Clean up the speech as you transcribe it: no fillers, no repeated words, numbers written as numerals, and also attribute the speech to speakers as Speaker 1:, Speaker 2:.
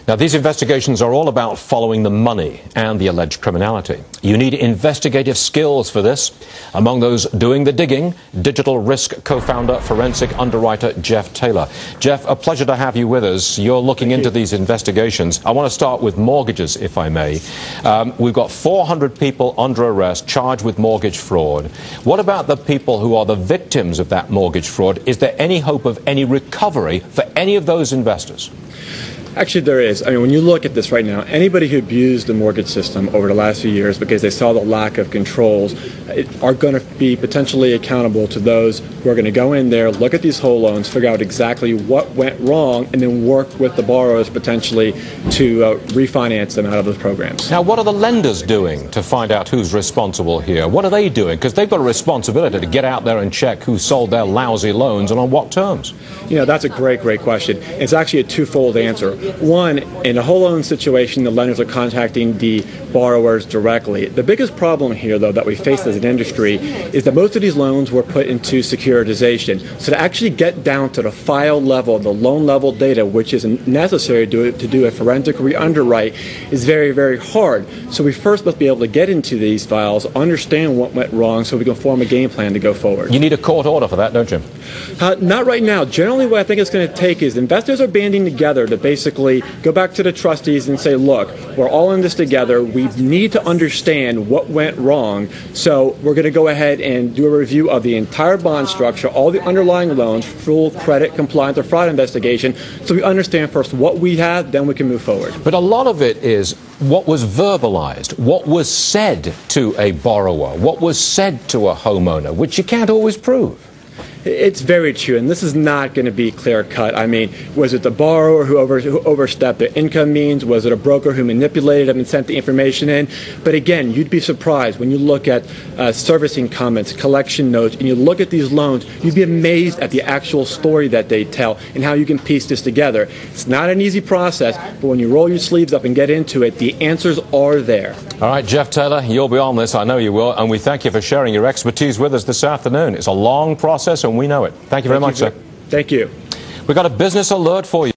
Speaker 1: Now, these investigations are all about following the money and the alleged criminality. You need investigative skills for this. Among those doing the digging, Digital Risk co-founder, forensic underwriter Jeff Taylor. Jeff, a pleasure to have you with us. You're looking into these investigations. I want to start with mortgages, if I may. We've got 400 people under arrest charged with mortgage fraud. What about the people who are the victims of that mortgage fraud? Is there any hope of any recovery for any of those investors?
Speaker 2: Actually, there is. I mean, when you look at this right now, anybody who abused the mortgage system over the last few years because they saw the lack of controls are going to be potentially accountable to those who are going to go in there, look at these whole loans, figure out exactly what went wrong, and then work with the borrowers potentially to refinance them out of those programs.
Speaker 1: Now, what are the lenders doing to find out who's responsible here? What are they doing? Because they've got a responsibility to get out there and check who sold their lousy loans and on what terms.
Speaker 2: You know, that's a great question. It's actually a twofold answer. One, in a whole loan situation, the lenders are contacting the borrowers directly. The biggest problem here, though, that we face as an industry is that most of these loans were put into securitization. So to actually get down to the file level, the loan level data, which is necessary to do a forensic re-underwrite, is very, very hard. So we first must be able to get into these files, understand what went wrong, so we can form a game plan to go forward.
Speaker 1: You need a court order for that, don't you?
Speaker 2: Not right now. Generally, what I think it's going to take is investors are banding together to basically go back to the trustees and say, look, we're all in this together. We need to understand what went wrong. So we're going to go ahead and do a review of the entire bond structure, all the underlying loans, full credit compliance or fraud investigation, so we understand first what we have, then we can move forward.
Speaker 1: But a lot of it is what was verbalized, what was said to a borrower, what was said to a homeowner, which you can't always prove.
Speaker 2: It's very true, and this is not going to be clear-cut. I mean, was it the borrower who overstepped their income means? Was it a broker who manipulated them and sent the information in? But again, you'd be surprised when you look at servicing comments, collection notes, and you look at these loans, you'd be amazed at the actual story that they tell and how you can piece this together. It's not an easy process, but when you roll your sleeves up and get into it, the answers are there.
Speaker 1: All right, Jeff Taylor, you'll be on this, I know you will, and we thank you for sharing your expertise with us this afternoon. It's a long process, and we know it. Thank you very much, sir.
Speaker 2: Thank you.
Speaker 1: We've got a business alert for you.